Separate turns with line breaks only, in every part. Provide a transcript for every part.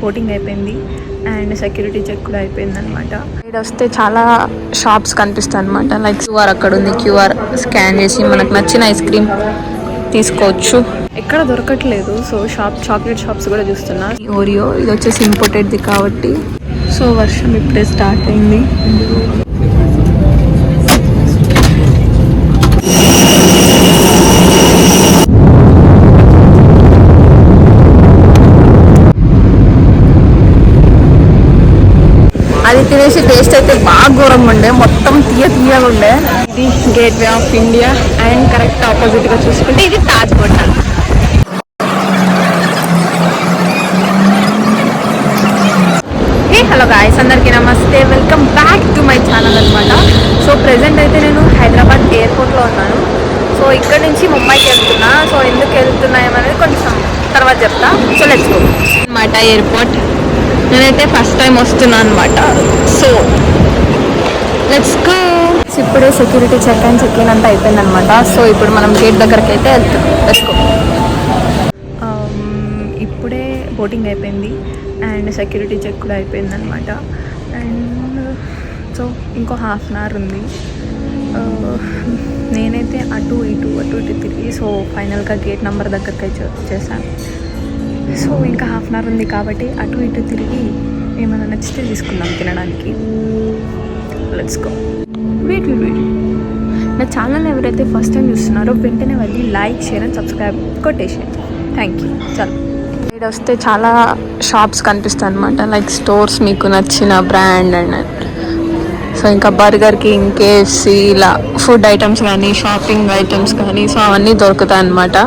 Boating అయిపోయింది and security check కూడా అయిపోయింది అనమాట. ఇక్కడ వస్తే చాలా షాప్స్ కనిపిస్తాయి అనమాట. లైక్ క్యూఆర్ అక్కడ ఉంది, క్యూఆర్ స్కాన్ చేసి మనకు నచ్చిన ఐస్ క్రీమ్ తీసుకోవచ్చు. ఎక్కడ దొరకట్లేదు, సో చాక్లెట్ షాప్స్ కూడా చూస్తున్నా. ఓరియో ఇది వచ్చేసి ఇంపోర్టెడ్ది కాబట్టి. సో వర్షం ఇప్పుడే స్టార్ట్ అయింది. అది తినేసి టేస్ట్ అయితే బాగా ఘోరంగా ఉండే, మొత్తం తీయగా ఉండే. ఇది gateway of India and correct ఆపోజిట్గా చూసుకుంటే ఇది తాజ్ హోటల్. హలో గాయ్స్, అందరికీ నమస్తే, welcome back to my channel అనమాట. సో ప్రెజెంట్ అయితే నేను హైదరాబాద్ ఎయిర్పోర్ట్లో ఉన్నాను. సో ఇక్కడ నుంచి ముంబైకి వెళ్తున్నా. సో ఎందుకు వెళ్తున్నాయనేది కొంచెం తర్వాత చెప్తా. సో లెట్స్ గో అనమాట. ఎయిర్పోర్ట్ నేనైతే ఫస్ట్ టైం వస్తున్నాను అనమాట. So let's go. ఇప్పుడే సెక్యూరిటీ చెక్ ఇన్ అంతా అయిపోయింది అనమాట. సో ఇప్పుడు మనం గేట్ దగ్గరికి అయితే వెళ్తాం. Let's go. ఇప్పుడే బోటింగ్ అయిపోయింది అండ్ సెక్యూరిటీ చెక్ కూడా అయిపోయింది అనమాట. అండ్ సో ఇంకో హాఫ్ అన్ అవర్ ఉంది. నేనైతే అటు ఇటు తిరిగి సో ఫైనల్గా గేట్ నెంబర్ దగ్గరికి అయితే వచ్చేసాను. సో ఇంకా హాఫ్ అన్ అవర్ ఉంది కాబట్టి అటు ఇటు తిరిగి ఏమైనా నచ్చితే తీసుకుందాం తినడానికి. Let's go. వెయిట్ నా ఛానల్ ఎవరైతే ఫస్ట్ టైం చూస్తున్నారో వెంటనే వెళ్ళి లైక్, షేర్ అండ్ సబ్స్క్రైబ్ కొట్టేసేయండి. Thank you. చాలా ఇక్కడ వస్తే చాలా షాప్స్ కనిపిస్తాయి అనమాట. లైక్ స్టోర్స్ మీకు నచ్చిన బ్రాండ్ అండ్ సో ఇంకా బర్గర్కి, కేఎఫ్సీ ఇలా ఫుడ్ ఐటమ్స్ కానీ షాపింగ్ ఐటమ్స్ కానీ సో అవన్నీ దొరుకుతాయి అన్నమాట.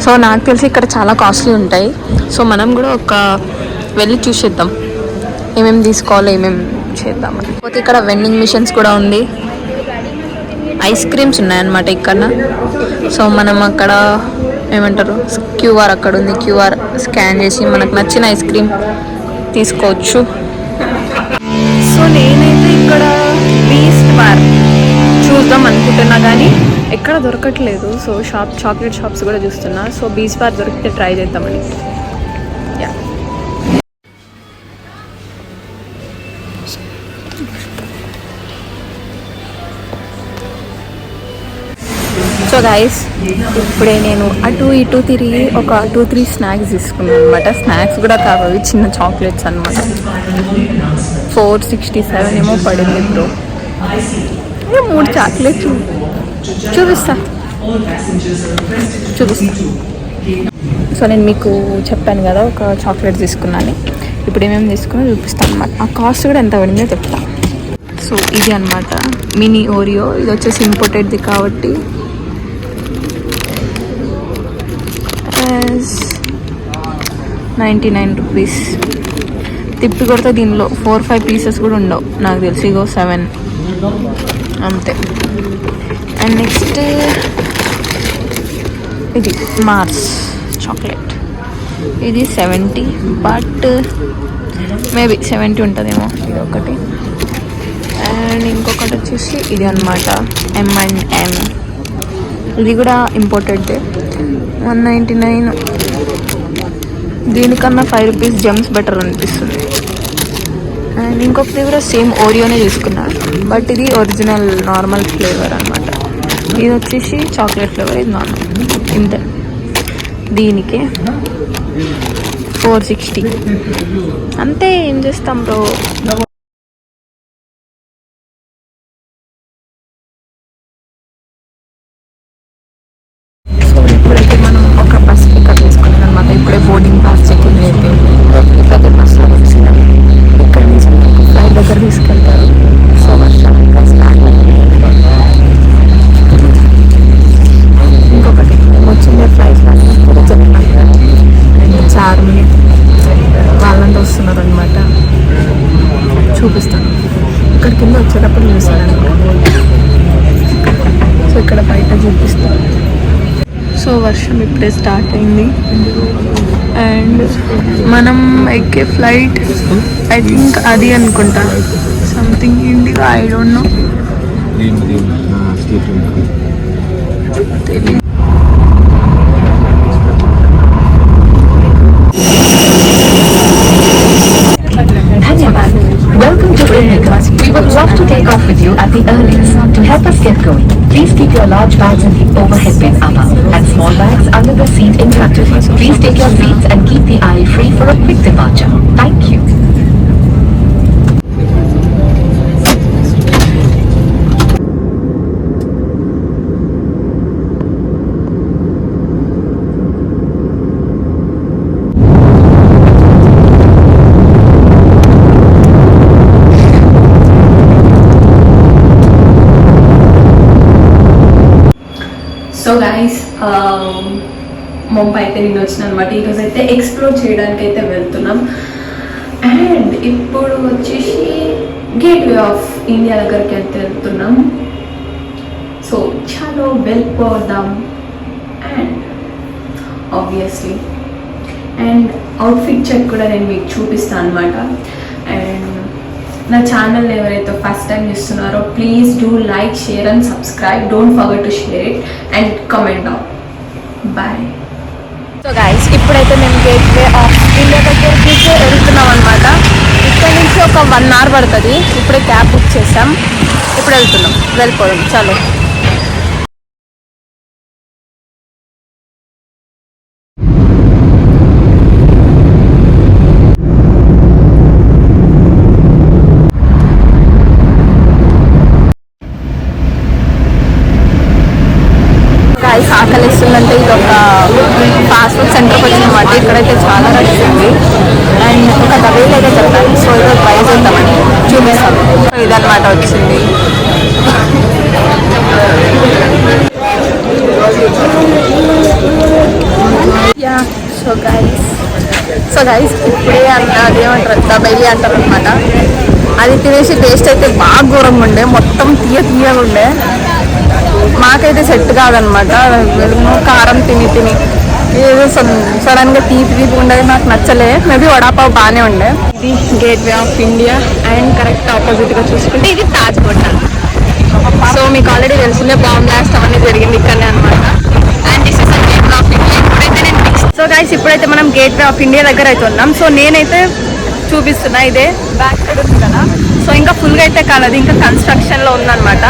సో నాకు తెలిసి ఇక్కడ చాలా కాస్ట్లీ ఉంటాయి. సో మనం కూడా వెళ్ళి చూసేద్దాం ఏమేమి తీసుకోవాలి, ఏమేమి చేద్దామని. పోతే ఇక్కడ వెండింగ్ మిషన్స్ కూడా ఉంది, ఐస్ క్రీమ్స్ ఉన్నాయన్నమాట ఇక్కడ. సో మనం అక్కడ ఏమంటారు క్యూఆర్ అక్కడ ఉంది, క్యూఆర్ స్కాన్ చేసి మనకు నచ్చిన ఐస్ క్రీమ్ తీసుకోవచ్చు. సో నేనైతే ఇక్కడ బీస్ట్ బార్ చూద్దాం అనుకుంటున్నా కానీ ఎక్కడ దొరకట్లేదు. సో చాక్లెట్ షాప్స్ కూడా చూస్తున్నా. సో బీచ్ బార్ దొరికితే ట్రై చేద్దామని. యా సో గైస్, ఇప్పుడే నేను అటు ఇటు తిరిగి ఒక 2-3 స్నాక్స్ తీసుకున్నాను అనమాట. స్నాక్స్ కూడా కావాలి, చిన్న చాక్లెట్స్ అనమాట. 467 ఏమో పడింది బ్రో. 3 చాక్లెట్స్ చూపిస్తా. సో నేను మీకు చెప్పాను కదా ఒక చాక్లెట్స్ తీసుకున్నాను. ఇప్పుడు ఏమేమి తీసుకున్నా చూపిస్తాను అనమాట. ఆ కాస్ట్ కూడా ఎంత పడిందో చెప్తా. సో ఇది అనమాట మినీ ఓరియో. ఇది వచ్చేసి ఇంపోర్టెడ్ది కాబట్టి 99 రూపీస్. తిప్పి కొడితే దీనిలో 4-5 పీసెస్ కూడా ఉండవు నాకు తెలిసి. 7 అంతే. అండ్ నెక్స్ట్ ఇది మార్స్ చాక్లెట్. ఇది 70, బట్ మేబీ 70 ఉంటుందేమో. ఇది ఒకటి. అండ్ ఇంకొకటి వచ్చేసి ఇది అనమాట M&M. ఇది కూడా ఇంపోర్టెడ్దే, 199. దీనికన్నా 5 రూపీస్ జెమ్స్ బెటర్ అనిపిస్తుంది. అండ్ ఇంకొకటి కూడా సేమ్ ఓరియోనే తీసుకున్నాను, బట్ ఇది ఒరిజినల్ నార్మల్ ఫ్లేవర్ అనమాట. ఇది వచ్చేసి చాక్లెట్ ఫ్లేవర్, ఇది నార్మల్. ఇంతే. దీనికి 460 అంతే. ఏం చేస్తాం బ్రో. ఇప్పుడే బోర్డింగ్ పాస్ చెకింగ్ అయిపోయింది. ఇప్పుడైతే బస్సులో వచ్చినాం. ఇక్కడ నుంచి ఫ్లైట్ దగ్గర తీసుకెళ్తారు. సో వర్షం ఇంకా స్టార్ట్ అయింది. ఇంకొకటి వచ్చిందే ఫ్లైట్ కూడా చెప్పాను. చార్మి వాళ్ళంతా వస్తున్నారు అనమాట. చూపిస్తాను. ఇక్కడ కింద వచ్చేటప్పుడు చూసాను అనమాట. సో ఇక్కడ బయట చూపిస్తాను. సో వర్షం ఇప్పుడే స్టార్ట్ అయింది అండ్ మనం ఎక్కే ఫ్లైట్ ఐ థింక్ అది అనుకుంటా, something IndiGo, I don't know. తెలియదు.
off with you at the earliest. To help us get going, please keep your large bags in the overhead bin upper and small bags under the seat in front of you. Please take your seats and keep the aisle free for a quick departure. Thank you.
So guys Mumbai అయితే నిన్న వచ్చిన అనమాట. ఈరోజు అయితే explore చేయడానికి అయితే వెళ్తున్నాం. And ఇప్పుడు వచ్చేసి గేట్వే ఆఫ్ ఇండియా దగ్గరికి అయితే వెళ్తున్నాం. సో చాలా వెళ్ళిపోదాం. అండ్ ఆబ్వియస్లీ అవుట్ఫిట్ చెక్ కూడా నేను మీకు చూపిస్తాను అనమాట. అండ్ నా ఛానల్ ఎవరైతే ఫస్ట్ టైం చూస్తున్నారో please do like, share and subscribe. Don't forget to share it and comment down. Bye. So guys ఇప్పుడైతే మేము గేట్వే ఆఫ్ ఇండియా దగ్గరికి వెళ్తున్నాం అనమాట. ఇక్కడ నుంచి ఒక 1 hour పడుతుంది. ఇప్పుడే క్యాబ్ బుక్ చేసాం. ఇప్పుడు వెళ్తున్నాం. వెళ్ళిపోదాం. చలో. ఆకలిస్తుందంటే ఇది ఒక ఫాస్ట్ ఫుడ్ సెంటర్కి వచ్చినమాట. ఇక్కడైతే చాలా రష్ ఉంది. అండ్ ఒక దవేలు అయితే చెప్పాను. సో ఇది ట్రై చేద్దామని చూపిస్తాం. సో ఇదన్నమాట వచ్చింది. యా సో గైస్ ఇప్పుడే అదేమంటారు దబేలి అంటారు అనమాట. అది తినేసి టేస్ట్ అయితే బాగా ఘోరంగా ఉండే. మొత్తం తీయగా ఉండే. మాకైతే సెట్ కాదనమాట. కారం తిని ఏదో సడన్గా తీపి ఉండేది. నాకు నచ్చలే. మేబీ వడాపావ్ బాగానే ఉండే. ఇది gateway of India and correct ఆపోజిట్గా చూసుకుంటే ఇది తాజ్ హోటల్. సో మీకు ఆల్రెడీ తెలిసిందే బాంబ్ బ్లాస్ట్ అవన్నీ జరిగింది ఇక్కడనే అనమాట. And this is gateway of India. ఇప్పుడైతే నేను సో గైస్ ఇప్పుడైతే మనం గేట్వే ఆఫ్ ఇండియా దగ్గర అయితే ఉన్నాం. సో నేనైతే చూపిస్తున్నా. ఇదే బ్యాక్ సైడ్ ఉంది కదా. సో ఇంకా ఫుల్గా అయితే కాలేదు, ఇంకా కన్స్ట్రక్షన్లో ఉందన్నమాట.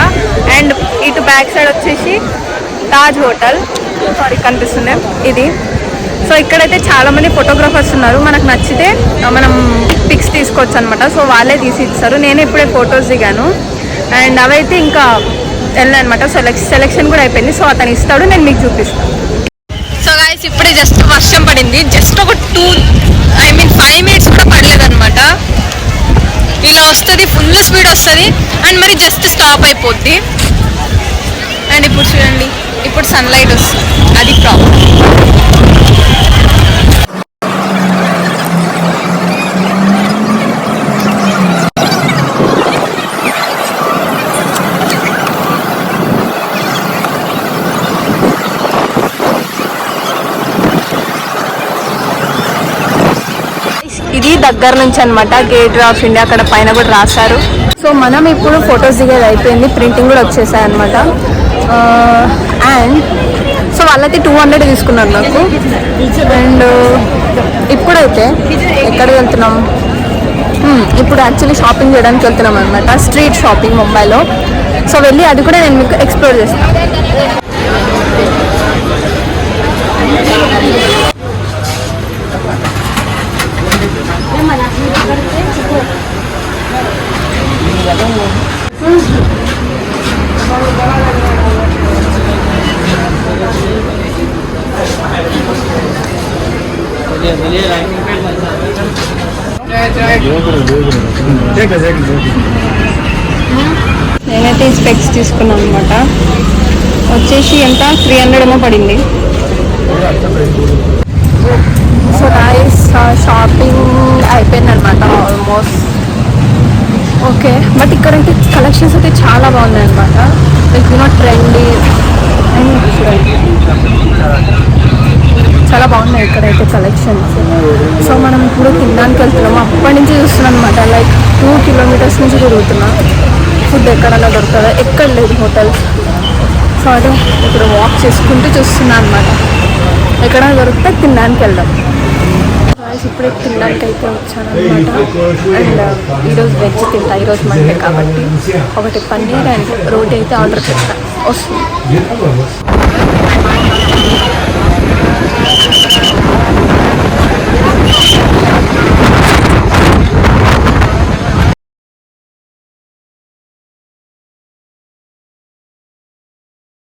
అండ్ ఇటు బ్యాక్ సైడ్ వచ్చేసి తాజ్ హోటల్. సారీ కనిపిస్తుంది ఇది. సో ఇక్కడైతే చాలామంది ఫోటోగ్రాఫర్స్ ఉన్నారు. మనకు నచ్చితే మనం పిక్స్ తీసుకోవచ్చు అనమాట. సో వాళ్ళే తీసి ఇస్తారు. నేను ఇప్పుడే ఫొటోస్ దిగాను. అండ్ అవైతే ఇంకా వెళ్ళానమాట. సెలెక్షన్ కూడా అయిపోయింది. సో అతను ఇస్తాడు, నేను మీకు చూపిస్తాను. సో గైస్ ఇప్పుడే జస్ట్ వర్షం పడింది. జస్ట్ ఒక 5 minutes కూడా పడలేదన్నమాట. ఇలా వస్తుంది, ఫుల్ స్పీడ్ వస్తుంది అండ్ మరి జస్ట్ స్టాప్ అయిపోద్ది. అండ్ ఇప్పుడు చూడండి, ఇప్పుడు సన్లైట్ వస్తుంది. అది ప్రాబ్లం. ఇది దగ్గర నుంచి అనమాట గేట్వే ఆఫ్ ఇండియా. అక్కడ పైన కూడా రాశారు. సో మనం ఇప్పుడు ఫొటోస్ దిగేది అయిపోయింది. ప్రింటింగ్ కూడా వచ్చేసాయి అనమాట. అండ్ సో వాళ్ళైతే 200 తీసుకున్నారు నాకు. అండ్ ఇప్పుడైతే ఎక్కడికి వెళ్తున్నాం? ఇప్పుడు యాక్చువల్లీ షాపింగ్ చేయడానికి వెళ్తున్నాం అనమాట. స్ట్రీట్ షాపింగ్ ముంబైలో. సో వెళ్ళి అది కూడా నేను మీకు ఎక్స్ప్లోర్ చేస్తాను. నేనైతే ఈ స్పెక్స్ తీసుకున్నాను అనమాట. వచ్చేసి ఎంత 300 ఏమో పడింది. సో గైస్ షాపింగ్ అయిపోయింది అనమాట ఆల్మోస్ట్. ఓకే, బట్ ఇక్కడ కలెక్షన్స్ అయితే చాలా బాగున్నాయి అనమాట. లైక్ ట్రెండీ అండ్ చాలా బాగున్నాయి ఇక్కడైతే కలెక్షన్స్. సో మనం ఇప్పుడు తినడానికి వెళ్తున్నాము. అప్పటి నుంచి చూస్తున్నాం అనమాట. లైక్ 2 kilometers నుంచి తిరుగుతున్నాం. ఫుడ్ ఎక్కడన్నా దొరుకుతుందా, ఎక్కడ లేదు హోటల్స్. సో అదే ఇప్పుడు వాక్ చేసుకుంటూ చూస్తున్నాను అనమాట. ఎక్కడైనా దొరికితే తినడానికి వెళ్దాం. ఇప్పుడే తినడానికి అయితే వచ్చాను అనమాట. అండ్ ఈరోజు వెజ్ తింటా, ఈరోజు మండే కాబట్టి ఒకటి పన్నీర్ అండ్ రోటీ అయితే ఆర్డర్ చేస్తాను వస్తుంది.